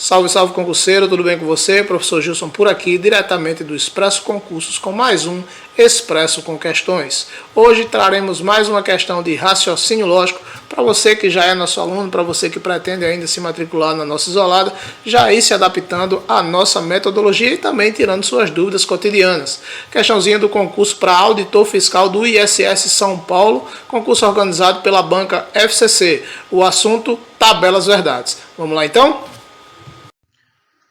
Salve, salve concurseiro, tudo bem com você? Professor Gilson por aqui, diretamente do Expresso Concursos, com mais um Expresso com Questões. Hoje traremos mais uma questão de raciocínio lógico para você que já é nosso aluno, para você que pretende ainda se matricular na nossa isolada, já ir se adaptando à nossa metodologia e também tirando suas dúvidas cotidianas. Questãozinha do concurso para auditor fiscal do ISS São Paulo, concurso organizado pela banca FCC. O assunto, tabelas verdades. Vamos lá então?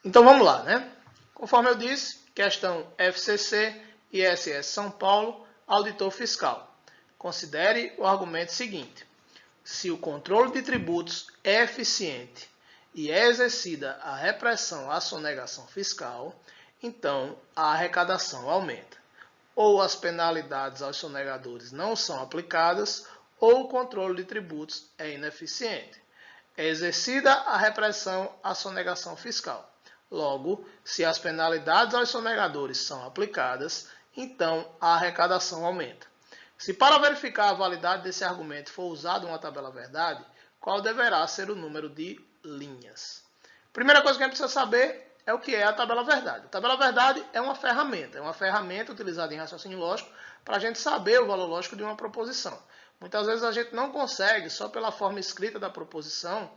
Então vamos lá, né? Conforme eu disse, questão FCC, ISS São Paulo, auditor fiscal. Considere o argumento seguinte: se o controle de tributos é eficiente e é exercida a repressão à sonegação fiscal, então a arrecadação aumenta. Ou as penalidades aos sonegadores não são aplicadas, ou o controle de tributos é ineficiente. É exercida a repressão à sonegação fiscal. Logo, se as penalidades aos sonegadores são aplicadas, então a arrecadação aumenta. Se para verificar a validade desse argumento for usada uma tabela verdade, qual deverá ser o número de linhas? Primeira coisa que a gente precisa saber é o que é a tabela verdade. A tabela verdade é uma ferramenta utilizada em raciocínio lógico para a gente saber o valor lógico de uma proposição. Muitas vezes a gente não consegue, só pela forma escrita da proposição,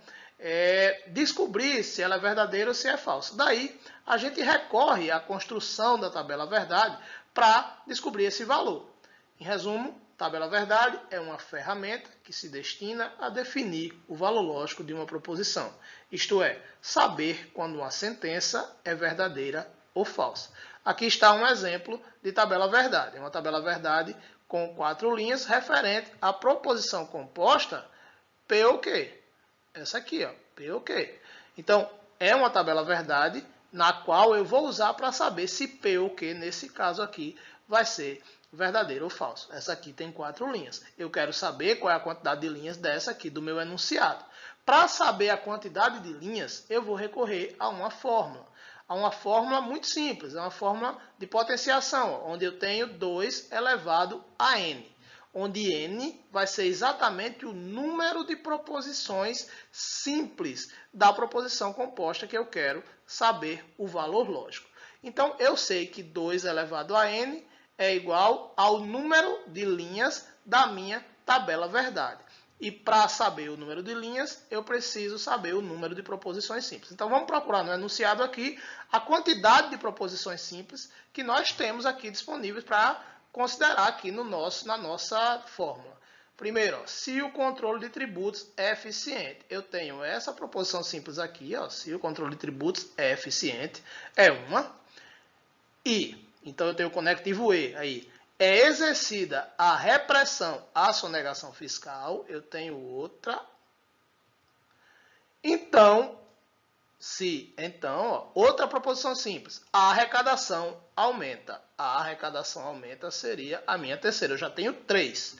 descobrir se ela é verdadeira ou se é falsa. Daí, a gente recorre à construção da tabela verdade para descobrir esse valor. Em resumo, tabela verdade é uma ferramenta que se destina a definir o valor lógico de uma proposição. Isto é, saber quando uma sentença é verdadeira ou falsa. Aqui está um exemplo de tabela verdade. É uma tabela verdade com 4 linhas referente à proposição composta P ou Q. Essa aqui, ó, P ou Q. Então, é uma tabela verdade na qual eu vou usar para saber se P ou Q, nesse caso aqui, vai ser verdadeiro ou falso. Essa aqui tem 4 linhas. Eu quero saber qual é a quantidade de linhas dessa aqui do meu enunciado. Para saber a quantidade de linhas, eu vou recorrer a uma fórmula. A uma fórmula muito simples, é uma fórmula de potenciação, onde eu tenho 2 elevado a n. Onde n vai ser exatamente o número de proposições simples da proposição composta que eu quero saber o valor lógico. Então, eu sei que 2 elevado a n é igual ao número de linhas da minha tabela verdade. E para saber o número de linhas, eu preciso saber o número de proposições simples. Então, vamos procurar no enunciado aqui a quantidade de proposições simples que nós temos aqui disponíveis para considerar aqui na nossa fórmula. Primeiro, ó, se o controle de tributos é eficiente. Eu tenho essa proposição simples aqui, ó, se o controle de tributos é eficiente, é uma. E, então eu tenho o conectivo E aí. É exercida a repressão à sonegação fiscal, eu tenho outra. Então, ó, outra proposição simples, a arrecadação aumenta. A arrecadação aumenta seria a minha terceira, eu já tenho 3.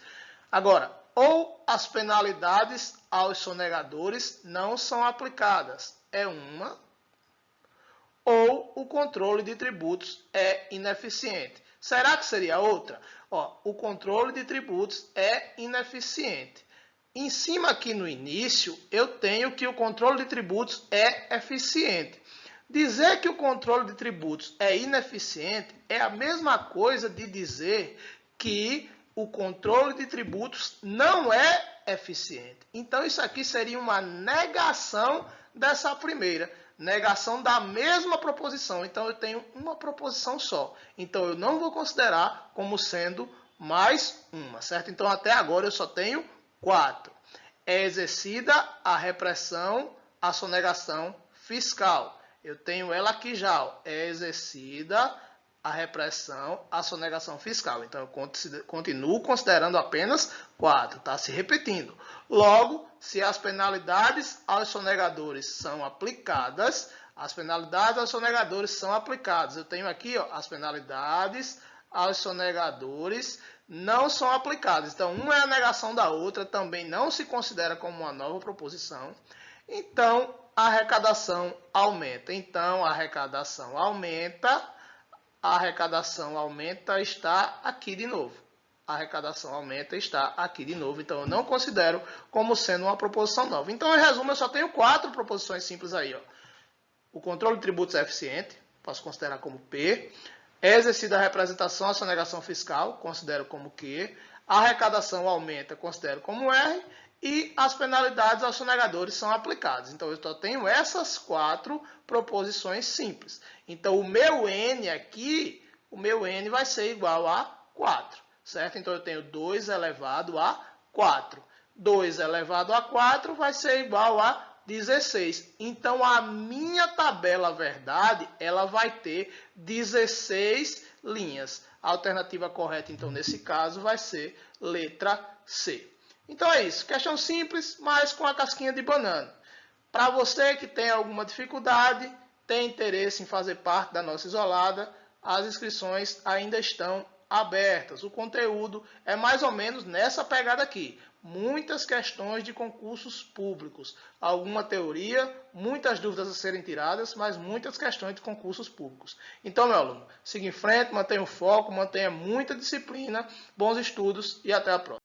Agora, ou as penalidades aos sonegadores não são aplicadas, é uma. Ou o controle de tributos é ineficiente. Será que seria outra? Ó, o controle de tributos é ineficiente. Em cima aqui no início, eu tenho que o controle de tributos é eficiente. Dizer que o controle de tributos é ineficiente é a mesma coisa de dizer que o controle de tributos não é eficiente. Então, isso aqui seria uma negação dessa primeira. Negação da mesma proposição. Então, eu tenho uma proposição só. Então, eu não vou considerar como sendo mais uma, certo? Então, até agora, eu só tenho 4. É exercida a repressão à sonegação fiscal. Eu tenho ela aqui já. Ó. É exercida a repressão à sonegação fiscal. Então, eu continuo considerando apenas 4. Está se repetindo. Logo, se as penalidades aos sonegadores são aplicadas, eu tenho aqui, ó, as penalidades aos sonegadores não são aplicadas. Então, uma é a negação da outra, também não se considera como uma nova proposição. Então, a arrecadação aumenta. A arrecadação aumenta está aqui de novo. A arrecadação aumenta está aqui de novo. Então, eu não considero como sendo uma proposição nova. Então, em resumo, eu só tenho 4 proposições simples aí, ó. O controle de tributos é eficiente, posso considerar como P. É exercida a representação à sonegação fiscal, considero como Q. A arrecadação aumenta, considero como R. E as penalidades aos sonegadores são aplicadas. Então, eu só tenho essas 4 proposições simples. Então, o meu N aqui, o meu N vai ser igual a 4, certo? Então, eu tenho 2 elevado a 4. 2 elevado a 4 vai ser igual a 16. Então, a minha tabela verdade, ela vai ter 16 linhas. A alternativa correta, então, nesse caso, vai ser letra C. Então, é isso. Questão simples, mas com a casquinha de banana. Para você que tem alguma dificuldade, tem interesse em fazer parte da nossa isolada, as inscrições ainda estão abertas. O conteúdo é mais ou menos nessa pegada aqui. Muitas questões de concursos públicos. Alguma teoria, muitas dúvidas a serem tiradas, mas muitas questões de concursos públicos. Então, meu aluno, siga em frente, mantenha o foco, mantenha muita disciplina, bons estudos e até a próxima.